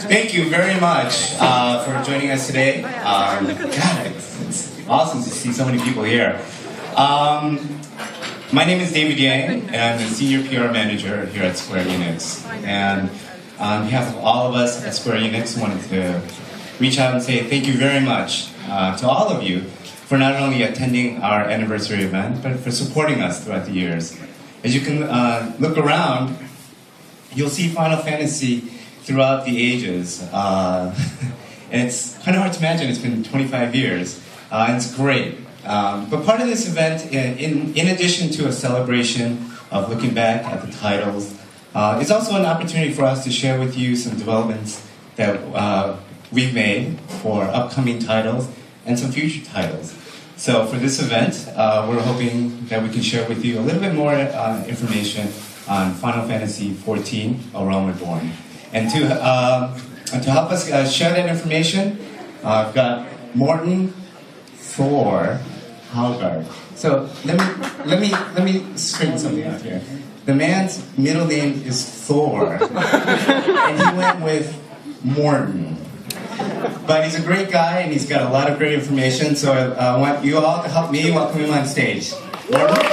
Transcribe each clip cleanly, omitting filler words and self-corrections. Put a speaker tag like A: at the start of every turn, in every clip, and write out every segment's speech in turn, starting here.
A: Thank you very much for joining us today. God, it's awesome to see so many people here. My name is David Yang, and I'm the Senior PR Manager here at Square Enix. And on behalf of all of us at Square Enix, I wanted to reach out and say thank you very much to all of you for not only attending our anniversary event, but for supporting us throughout the years. As you can look around, you'll see Final Fantasy throughout the ages. And it's kind of hard to imagine it's been 25 years. And it's great. But part of this event, in addition to a celebration of looking back at the titles, it's also an opportunity for us to share with you some developments that we've made for upcoming titles and some future titles. So for this event, we're hoping that we can share with you a little bit more information on Final Fantasy XIV, A Realm Reborn. And to help us share that information, I've got Morten Thor Halgard. So let me straighten something out here. The man's middle name is Thor, and he went with Morten. But he's a great guy, and he's got a lot of great information, so I want you all to help me welcome him on stage. Morten?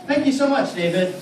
B: Thank you so much, David.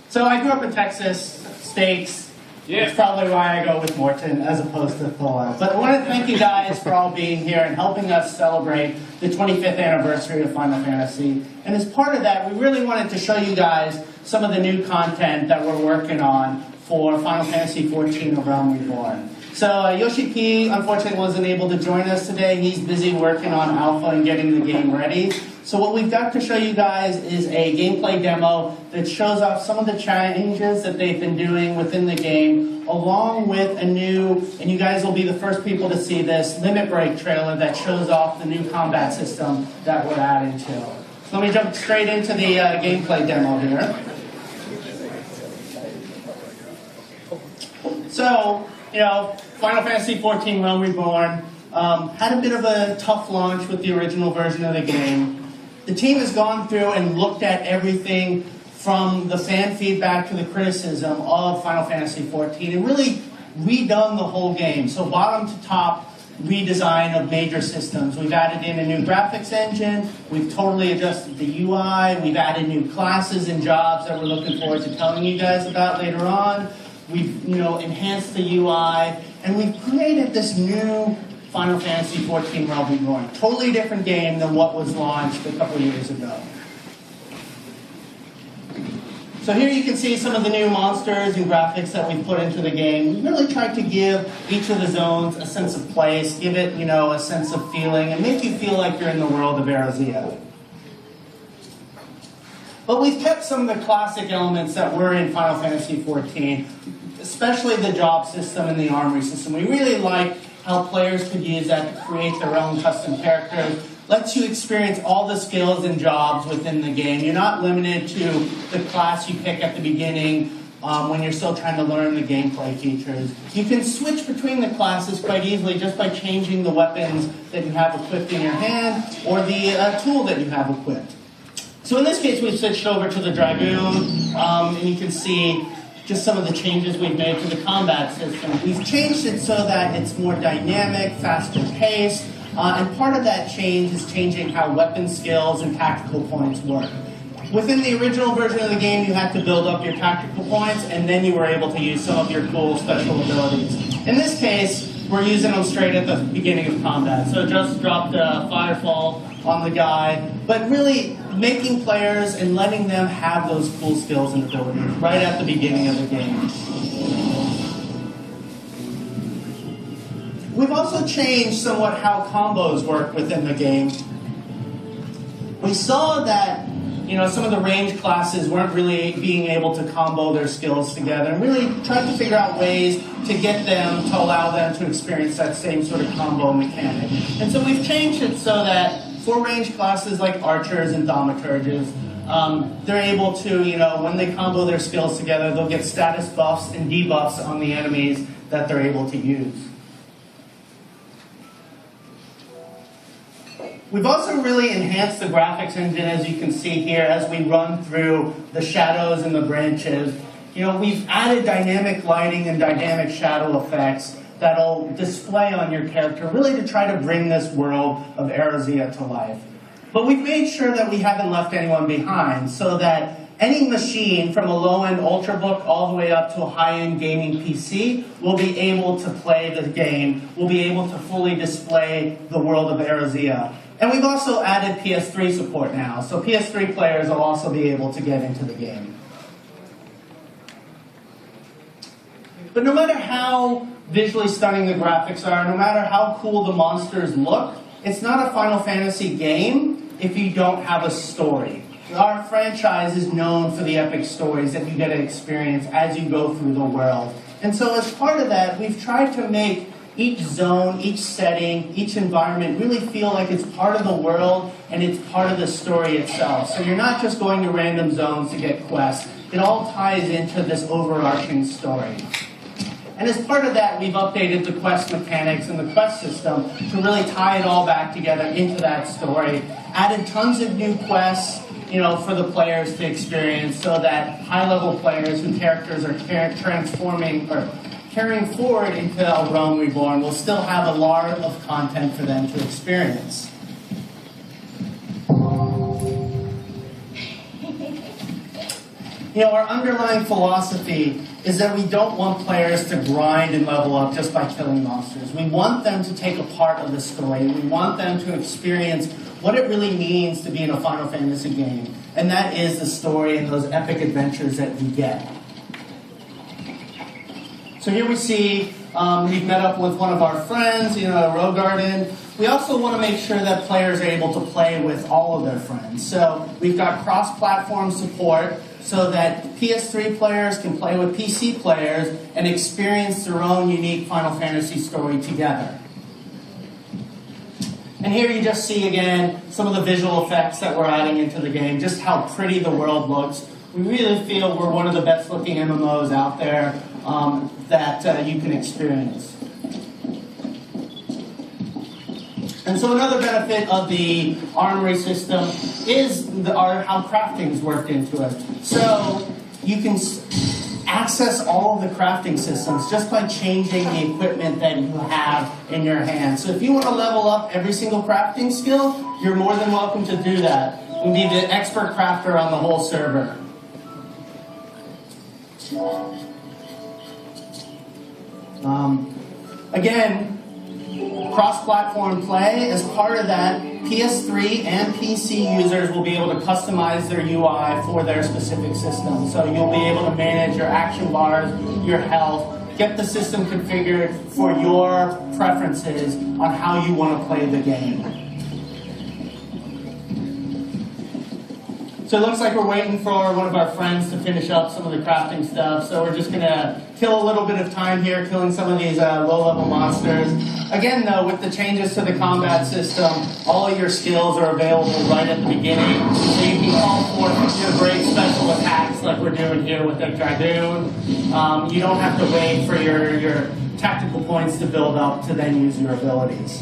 B: So I grew up in Texas, steaks. Yeah. That's probably why I go with Morten as opposed to Thor. But I want to thank you guys for all being here and helping us celebrate the 25th anniversary of Final Fantasy. And as part of that, we really wanted to show you guys some of the new content that we're working on for Final Fantasy XIV, A Realm Reborn. So Yoshi P, unfortunately, wasn't able to join us today. He's busy working on Alpha and getting the game ready. So what we've got to show you guys is a gameplay demo that shows off some of the changes that they've been doing within the game, along with a new, and you guys will be the first people to see this, Limit Break trailer that shows off the new combat system that we're adding to. So let me jump straight into the gameplay demo here. So, Final Fantasy XIV Realm Reborn had a bit of a tough launch with the original version of the game. The team has gone through and looked at everything from the fan feedback to the criticism of Final Fantasy XIV and really redone the whole game. So bottom to top redesign of major systems. We've added in a new graphics engine. We've totally adjusted the UI. We've added new classes and jobs that we're looking forward to telling you guys about later on. We've enhanced the UI, and we've created this new Final Fantasy XIV Realm Reborn. Totally different game than what was launched a couple years ago. So here you can see some of the new monsters and graphics that we've put into the game. We really tried to give each of the zones a sense of place, give it, a sense of feeling, and make you feel like you're in the world of Erzea. But we've kept some of the classic elements that were in Final Fantasy XIV, especially the job system and the armory system. We really like how players could use that to create their own custom characters. Lets you experience all the skills and jobs within the game. You're not limited to the class you pick at the beginning when you're still trying to learn the gameplay features. You can switch between the classes quite easily just by changing the weapons that you have equipped in your hand or the tool that you have equipped. So in this case, we've switched over to the Dragoon, and you can see just some of the changes we've made to the combat system. We've changed it so that it's more dynamic, faster paced, and part of that change is changing how weapon skills and tactical points work. Within the original version of the game, you had to build up your tactical points, and then you were able to use some of your cool special abilities. In this case, we're using them straight at the beginning of combat. So just dropped a Firefall on the guy, but really making players and letting them have those cool skills and abilities right at the beginning of the game. We've also changed somewhat how combos work within the game. We saw that some of the range classes weren't really being able to combo their skills together, and really tried to figure out ways to get them, to allow them to experience that same sort of combo mechanic. And so we've changed it so that for range classes like archers and thaumaturges, they're able to, when they combo their skills together, they'll get status buffs and debuffs on the enemies that they're able to use. We've also really enhanced the graphics engine, as you can see here, as we run through the shadows and the branches. You know, we've added dynamic lighting and dynamic shadow effects that'll display on your character, really to try to bring this world of Erosea to life. But we've made sure that we haven't left anyone behind, so that any machine from a low-end Ultrabook all the way up to a high-end gaming PC will be able to play the game, will be able to fully display the world of Erosea. And we've also added PS3 support now, so PS3 players will also be able to get into the game. But no matter how visually stunning the graphics are, no matter how cool the monsters look, it's not a Final Fantasy game if you don't have a story. Our franchise is known for the epic stories that you get to experience as you go through the world. And so as part of that, we've tried to make each zone, each setting, each environment really feel like it's part of the world and it's part of the story itself. So you're not just going to random zones to get quests. It all ties into this overarching story. And as part of that, we've updated the quest mechanics and the quest system to really tie it all back together into that story. Added tons of new quests, for the players to experience, so that high-level players whose characters are transforming or carrying forward into A Realm Reborn will still have a lot of content for them to experience. Our underlying philosophy is that we don't want players to grind and level up just by killing monsters. We want them to take a part of the story. We want them to experience what it really means to be in a Final Fantasy game. And that is the story and those epic adventures that you get. So here we see we've met up with one of our friends, Rogarden. We also want to make sure that players are able to play with all of their friends. So we've got cross-platform support so that PS3 players can play with PC players and experience their own unique Final Fantasy story together. And here you just see, again, some of the visual effects that we're adding into the game, just how pretty the world looks. We really feel we're one of the best-looking MMOs out there that you can experience. And so another benefit of the Armory system is how crafting's worked into it. So you can access all of the crafting systems just by changing the equipment that you have in your hands. So if you want to level up every single crafting skill, you're more than welcome to do that. You'll be the expert crafter on the whole server. Again, cross-platform play. As part of that, PS3 and PC users will be able to customize their UI for their specific system. So you'll be able to manage your action bars, your health, get the system configured for your preferences on how you want to play the game. So it looks like we're waiting for one of our friends to finish up some of the crafting stuff. So we're just going to kill a little bit of time here, killing some of these low-level monsters. Again, though, with the changes to the combat system, all of your skills are available right at the beginning. So you can call forth your great special attacks like we're doing here with the Dragoon. You don't have to wait for your tactical points to build up to then use your abilities.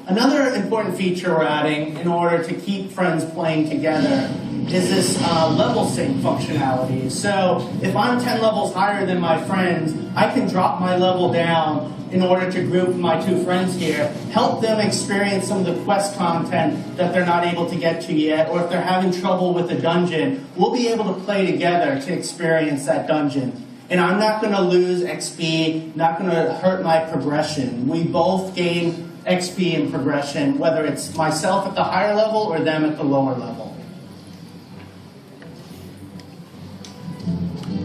B: Another important feature we're adding in order to keep friends playing together is this level sync functionality. So if I'm 10 levels higher than my friends, I can drop my level down in order to group my two friends here, help them experience some of the quest content that they're not able to get to yet, or if they're having trouble with the dungeon, we'll be able to play together to experience that dungeon. And I'm not going to lose XP, not going to hurt my progression. We both gain XP and progression, whether it's myself at the higher level or them at the lower level.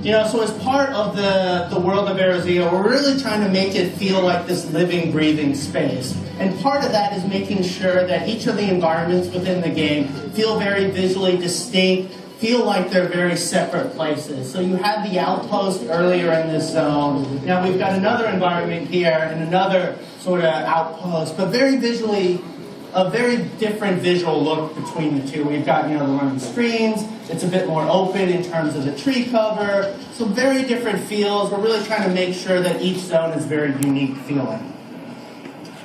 B: So as part of the world of Erosea, we're really trying to make it feel like this living, breathing space. And part of that is making sure that each of the environments within the game feel very visually distinct, feel like they're very separate places. So you had the outpost earlier in this zone. Now we've got another environment here and another sort of outpost, but very visually a very different visual look between the two. We've got, the running streams. It's a bit more open in terms of the tree cover. So very different feels. We're really trying to make sure that each zone is very unique feeling.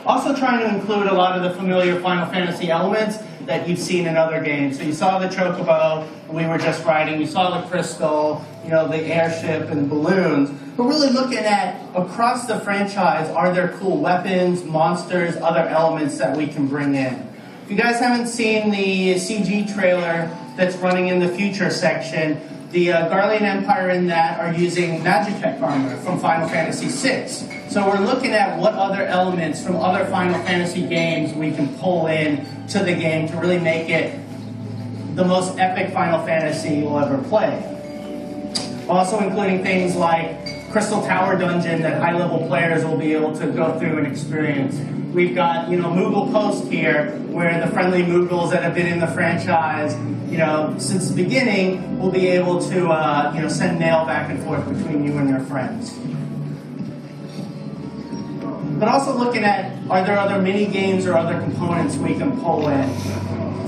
B: Also trying to include a lot of the familiar Final Fantasy elements that you've seen in other games. So you saw the chocobo we were just riding. You saw the crystal, the airship and balloons. But really looking at, across the franchise, are there cool weapons, monsters, other elements that we can bring in? If you guys haven't seen the CG trailer that's running in the future section, the Garlean Empire in that are using Magitech armor from Final Fantasy VI. So we're looking at what other elements from other Final Fantasy games we can pull in to the game to really make it the most epic Final Fantasy you'll ever play. Also including things like Crystal Tower Dungeon that high-level players will be able to go through and experience. We've got, Moogle Post here, where the friendly Moogles that have been in the franchise, since the beginning, will be able to, send mail back and forth between you and your friends. But also looking at, are there other mini games or other components we can pull in?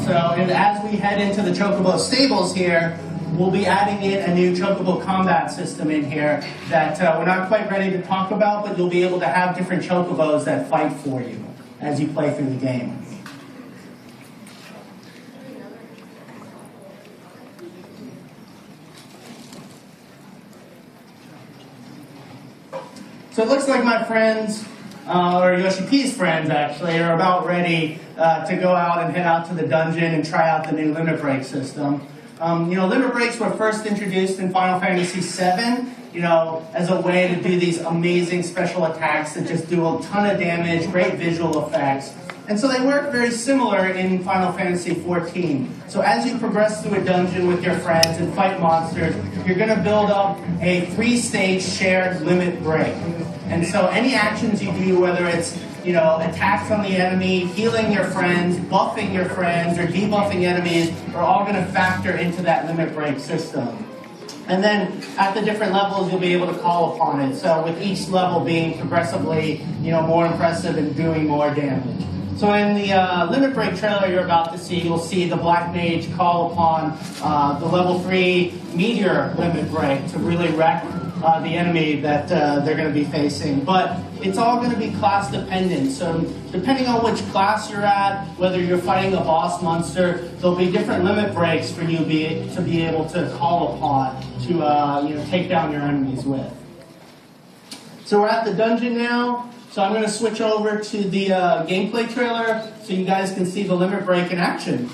B: So, and as we head into the Chocobo stables here, we'll be adding in a new Chocobo combat system in here that we're not quite ready to talk about, but you'll be able to have different Chocobos that fight for you as you play through the game. So it looks like my friends, or Yoshi P's friends actually, are about ready to go out and head out to the dungeon and try out the new limit break system. Limit breaks were first introduced in Final Fantasy VII, as a way to do these amazing special attacks that just do a ton of damage, great visual effects. And so they work very similar in Final Fantasy XIV. So as you progress through a dungeon with your friends and fight monsters, you're going to build up a 3-stage shared limit break. And so any actions you do, whether it's attacks on the enemy, healing your friends, buffing your friends, or debuffing enemies are all going to factor into that limit break system. And then at the different levels, you'll be able to call upon it. So with each level being progressively, more impressive and doing more damage. So in the limit break trailer you're about to see, you'll see the Black Mage call upon the level 3 meteor limit break to really wreck the enemy that they're going to be facing. But it's all going to be class dependent. So depending on which class you're at, whether you're fighting a boss monster, there'll be different limit breaks for you to be able to call upon to take down your enemies with. So we're at the dungeon now. So I'm going to switch over to the gameplay trailer so you guys can see the limit break in action.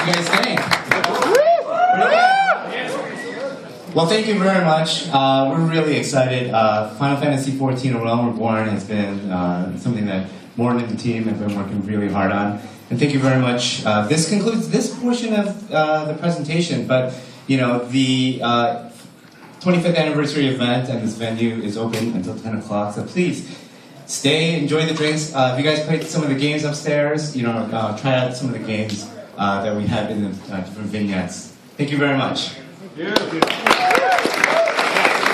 A: you guys think? Well, thank you very much. We're really excited. Final Fantasy XIV: A Realm Reborn has been something that Morton and the team have been working really hard on. And thank you very much. This concludes this portion of the presentation, but you know, the 25th anniversary event and this venue is open until 10 o'clock, so please stay, enjoy the drinks. If you guys played some of the games upstairs, you know, try out some of the games that we have in the different vignettes. Thank you very much.
C: Thank you.